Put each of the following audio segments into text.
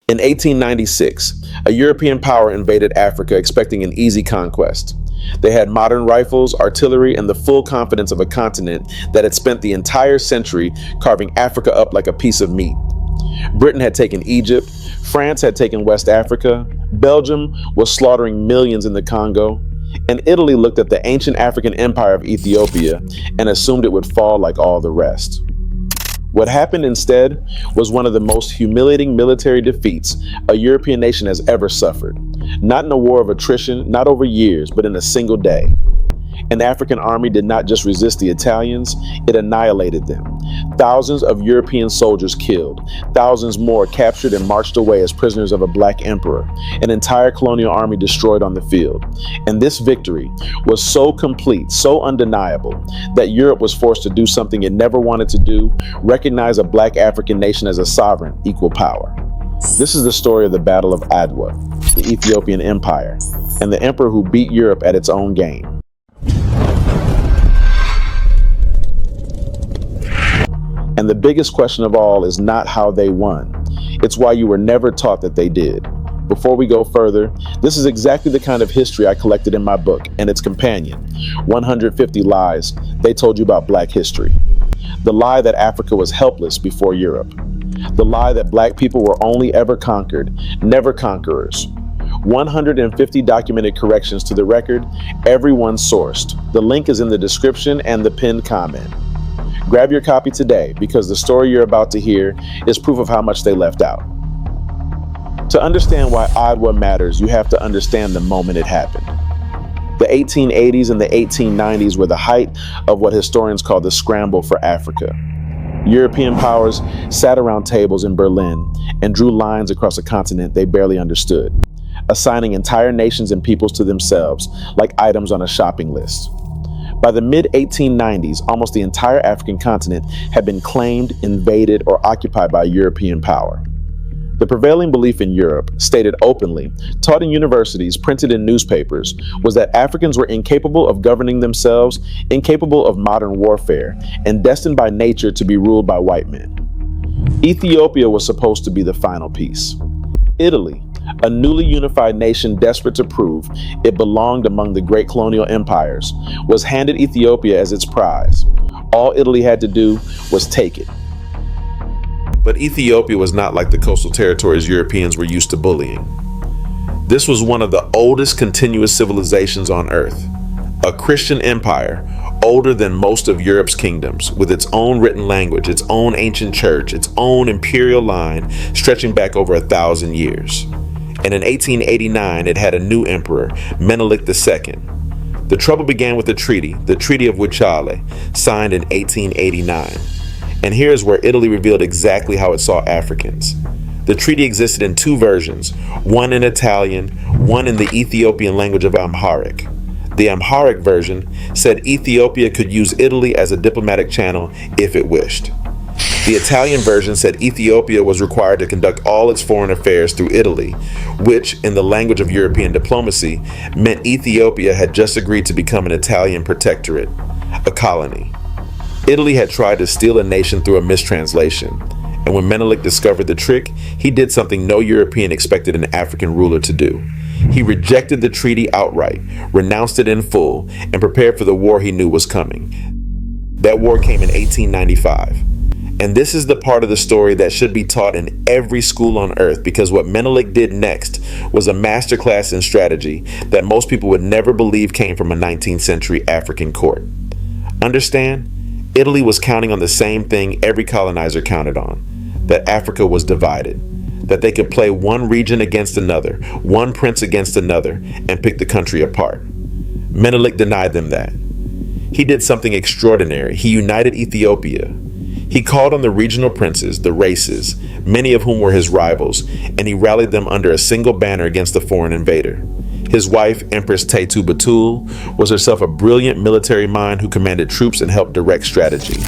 In 1896, a European power invaded Africa expecting an easy conquest. They had modern rifles, artillery, and the full confidence of a continent that had spent the entire century carving Africa up like a piece of meat. Britain had taken Egypt, France had taken West Africa, Belgium was slaughtering millions in the Congo, and Italy looked at the ancient African empire of Ethiopia and assumed it would fall like all the rest. What happened instead was one of the most humiliating military defeats a European nation has ever suffered. Not in a war of attrition, not over years, but in a single day. An African army did not just resist the Italians, it annihilated them. Thousands of European soldiers killed, thousands more captured and marched away as prisoners of a black emperor, an entire colonial army destroyed on the field. And this victory was so complete, so undeniable, that Europe was forced to do something it never wanted to do: recognize a black African nation as a sovereign, equal power. This is the story of the Battle of Adwa, the Ethiopian Empire, and the emperor who beat Europe at its own game. And the biggest question of all is not how they won. It's why you were never taught that they did. Before we go further, this is exactly the kind of history I collected in my book and its companion, 150 Lies They Told You About Black History. The lie that Africa was helpless before Europe. The lie that black people were only ever conquered, never conquerors. 150 documented corrections to the record, everyone sourced. The link is in the description and the pinned comment. Grab your copy today, because the story you're about to hear is proof of how much they left out. To understand why Adwa matters, you have to understand the moment it happened. The 1880s and the 1890s were the height of what historians call the scramble for Africa. European powers sat around tables in Berlin and drew lines across a continent they barely understood, assigning entire nations and peoples to themselves like items on a shopping list. By the mid-1890s, almost the entire African continent had been claimed, invaded, or occupied by a European power. The prevailing belief in Europe, stated openly, taught in universities, printed in newspapers, was that Africans were incapable of governing themselves, incapable of modern warfare, and destined by nature to be ruled by white men. Ethiopia was supposed to be the final piece. Italy, a newly unified nation desperate to prove it belonged among the great colonial empires, was handed Ethiopia as its prize. All Italy had to do was take it. But Ethiopia was not like the coastal territories Europeans were used to bullying. This was one of the oldest continuous civilizations on Earth, a Christian empire older than most of Europe's kingdoms, with its own written language, its own ancient church, its own imperial line stretching back over 1,000 years. And in 1889, it had a new emperor, Menelik II. The trouble began with the Treaty of Wuchale, signed in 1889. And here's where Italy revealed exactly how it saw Africans. The treaty existed in two versions, one in Italian, one in the Ethiopian language of Amharic. The Amharic version said Ethiopia could use Italy as a diplomatic channel if it wished. The Italian version said Ethiopia was required to conduct all its foreign affairs through Italy, which, in the language of European diplomacy, meant Ethiopia had just agreed to become an Italian protectorate, a colony. Italy had tried to steal a nation through a mistranslation, and when Menelik discovered the trick, he did something no European expected an African ruler to do. He rejected the treaty outright, renounced it in full, and prepared for the war he knew was coming. That war came in 1895. And this is the part of the story that should be taught in every school on earth, because what Menelik did next was a masterclass in strategy that most people would never believe came from a 19th century African court. Understand? Italy was counting on the same thing every colonizer counted on, that Africa was divided, that they could play one region against another, one prince against another, and pick the country apart. Menelik denied them that. He did something extraordinary. He united Ethiopia. He called on the regional princes, the races, many of whom were his rivals, and he rallied them under a single banner against the foreign invader. His wife, Empress Taytu Batul, was herself a brilliant military mind who commanded troops and helped direct strategy.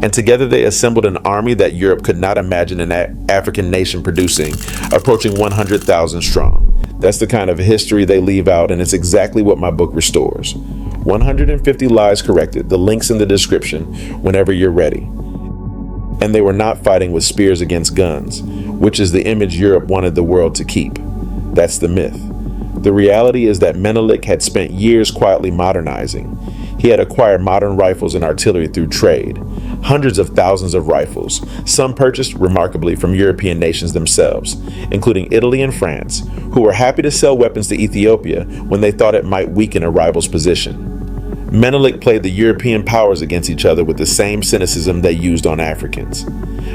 And together they assembled an army that Europe could not imagine an African nation producing, approaching 100,000 strong. That's the kind of history they leave out, and it's exactly what my book restores. 150 Lies Corrected. The link's in the description whenever you're ready. And they were not fighting with spears against guns, which is the image Europe wanted the world to keep. That's the myth. The reality is that Menelik had spent years quietly modernizing. He had acquired modern rifles and artillery through trade, hundreds of thousands of rifles, some purchased remarkably from European nations themselves, including Italy and France, who were happy to sell weapons to Ethiopia when they thought it might weaken a rival's position. Menelik played the European powers against each other with the same cynicism they used on Africans.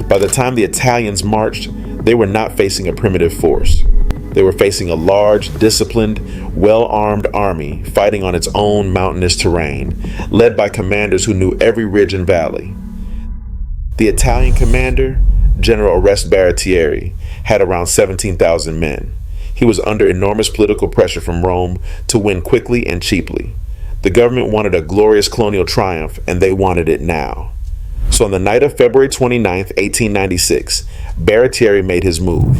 By the time the Italians marched, they were not facing a primitive force. They were facing a large, disciplined, well-armed army fighting on its own mountainous terrain, led by commanders who knew every ridge and valley. The Italian commander, General Baratieri, had around 17,000 men. He was under enormous political pressure from Rome to win quickly and cheaply. The government wanted a glorious colonial triumph, and they wanted it now. So on the night of February 29, 1896, Baratieri made his move.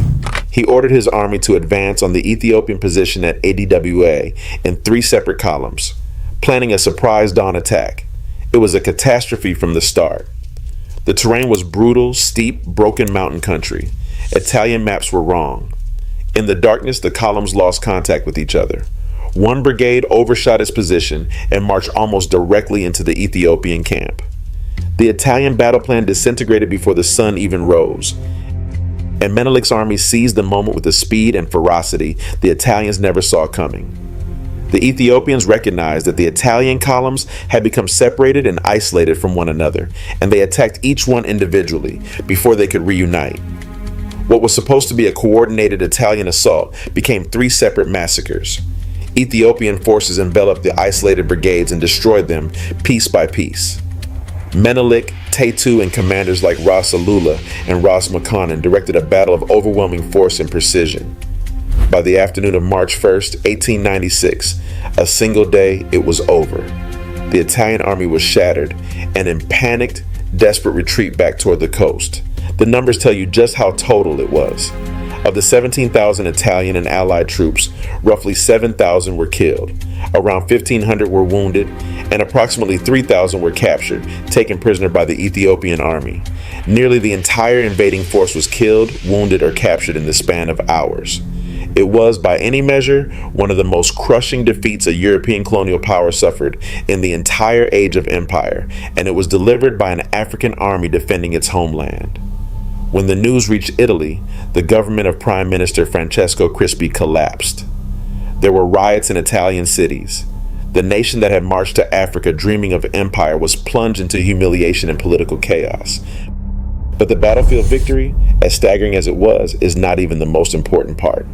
He ordered his army to advance on the Ethiopian position at Adwa in 3 separate columns, planning a surprise dawn attack. It was a catastrophe from the start. The terrain was brutal, steep, broken mountain country. Italian maps were wrong. In the darkness, the columns lost contact with each other. One brigade overshot its position and marched almost directly into the Ethiopian camp. The Italian battle plan disintegrated before the sun even rose, and Menelik's army seized the moment with a speed and ferocity the Italians never saw coming. The Ethiopians recognized that the Italian columns had become separated and isolated from one another, and they attacked each one individually before they could reunite. What was supposed to be a coordinated Italian assault became 3 separate massacres. Ethiopian forces enveloped the isolated brigades and destroyed them piece by piece. Menelik, Tetu, and commanders like Ras Alula and Ras Makanan directed a battle of overwhelming force and precision. By the afternoon of March 1st, 1896, a single day, it was over. The Italian army was shattered and in panicked, desperate retreat back toward the coast. The numbers tell you just how total it was. Of the 17,000 Italian and Allied troops, roughly 7,000 were killed, around 1,500 were wounded, and approximately 3,000 were captured, taken prisoner by the Ethiopian army. Nearly the entire invading force was killed, wounded, or captured in the span of hours. It was, by any measure, one of the most crushing defeats a European colonial power suffered in the entire age of empire, and it was delivered by an African army defending its homeland. When the news reached Italy, the government of Prime Minister Francesco Crispi collapsed. There were riots in Italian cities. The nation that had marched to Africa dreaming of empire was plunged into humiliation and political chaos. But the battlefield victory, as staggering as it was, is not even the most important part.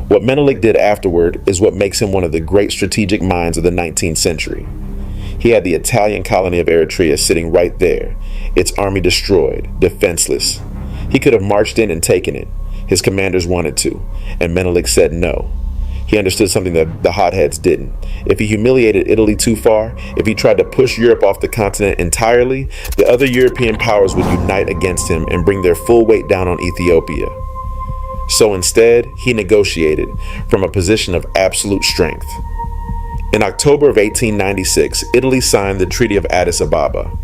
What Menelik did afterward is what makes him one of the great strategic minds of the 19th century. He had the Italian colony of Eritrea sitting right there, its army destroyed, defenseless. He could have marched in and taken it. His commanders wanted to, and Menelik said no. He understood something that the hotheads didn't. If he humiliated Italy too far, if he tried to push Europe off the continent entirely, the other European powers would unite against him and bring their full weight down on Ethiopia. So instead, he negotiated from a position of absolute strength. In October of 1896, Italy signed the Treaty of Addis Ababa.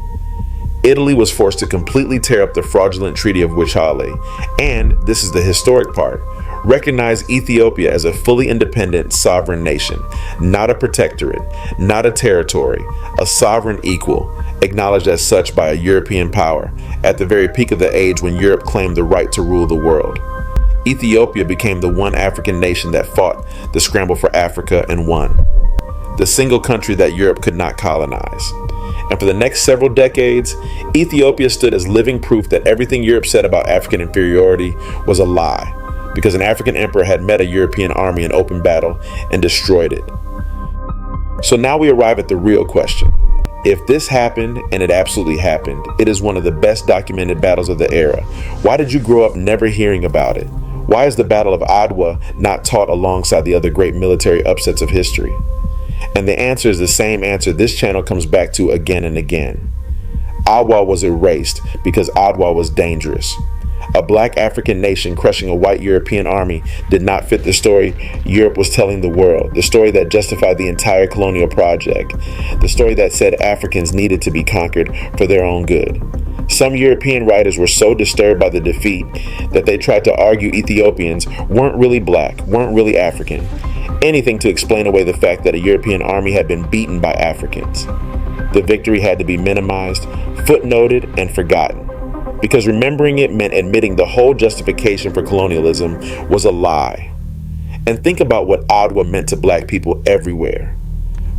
Italy was forced to completely tear up the fraudulent Treaty of Wuchale, and, this is the historic part, recognize Ethiopia as a fully independent sovereign nation, not a protectorate, not a territory, a sovereign equal, acknowledged as such by a European power, at the very peak of the age when Europe claimed the right to rule the world. Ethiopia became the one African nation that fought the scramble for Africa and won. The single country that Europe could not colonize. And for the next several decades, Ethiopia stood as living proof that everything Europe said about African inferiority was a lie, because an African emperor had met a European army in open battle and destroyed it. So now we arrive at the real question. If this happened, and it absolutely happened, it is one of the best documented battles of the era. Why did you grow up never hearing about it? Why is the Battle of Adwa not taught alongside the other great military upsets of history? And the answer is the same answer this channel comes back to again and again. Adwa was erased because Adwa was dangerous. A black African nation crushing a white European army did not fit the story Europe was telling the world, the story that justified the entire colonial project, the story that said Africans needed to be conquered for their own good. Some European writers were so disturbed by the defeat that they tried to argue Ethiopians weren't really black, weren't really African. Anything to explain away the fact that a European army had been beaten by Africans. The victory had to be minimized, footnoted, and forgotten. Because remembering it meant admitting the whole justification for colonialism was a lie. And think about what Adwa meant to black people everywhere.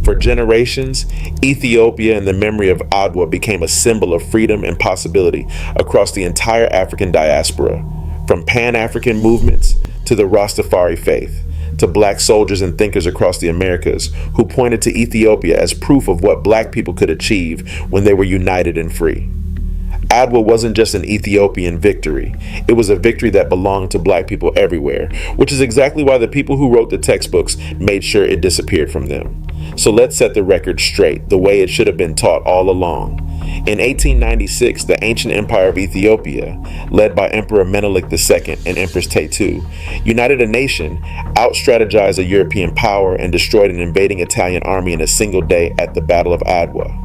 For generations, Ethiopia and the memory of Adwa became a symbol of freedom and possibility across the entire African diaspora, from Pan-African movements to the Rastafari faith, to black soldiers and thinkers across the Americas who pointed to Ethiopia as proof of what black people could achieve when they were united and free. Adwa wasn't just an Ethiopian victory. It was a victory that belonged to black people everywhere, which is exactly why the people who wrote the textbooks made sure it disappeared from them. So let's set the record straight, the way it should have been taught all along. In 1896, the ancient empire of Ethiopia, led by Emperor Menelik II and Empress Tetu, united a nation, out-strategized a European power, and destroyed an invading Italian army in a single day at the Battle of Adwa.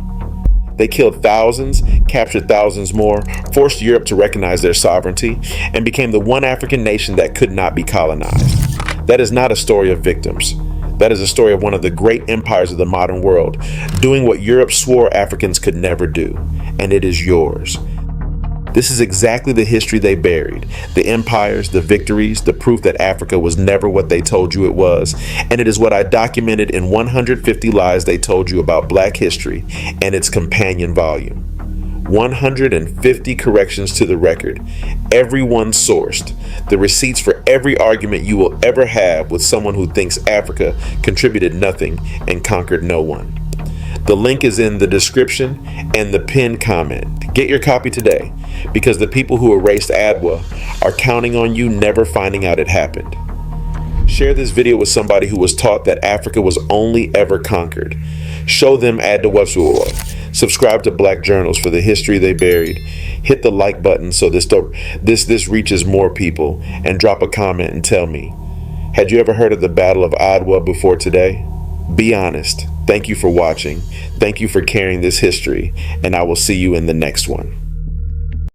They killed thousands, captured thousands more, forced Europe to recognize their sovereignty, and became the one African nation that could not be colonized. That is not a story of victims. That is a story of one of the great empires of the modern world, doing what Europe swore Africans could never do, and it is yours. This is exactly the history they buried, the empires, the victories, the proof that Africa was never what they told you it was, and it is what I documented in 150 Lies They Told You About Black History and its companion volume. 150 corrections to the record, everyone sourced, the receipts for every argument you will ever have with someone who thinks Africa contributed nothing and conquered no one. The link is in the description and the pinned comment. Get your copy today, because the people who erased Adwa are counting on you never finding out it happened. Share this video with somebody who was taught that Africa was only ever conquered. Show them Adwa. Subscribe to Black Journals for the history they buried. Hit the like button so this reaches more people, and drop a comment and tell me, had you ever heard of the Battle of Adwa before today? Be honest. Thank you for watching. Thank you for carrying this history, and I will see you in the next one.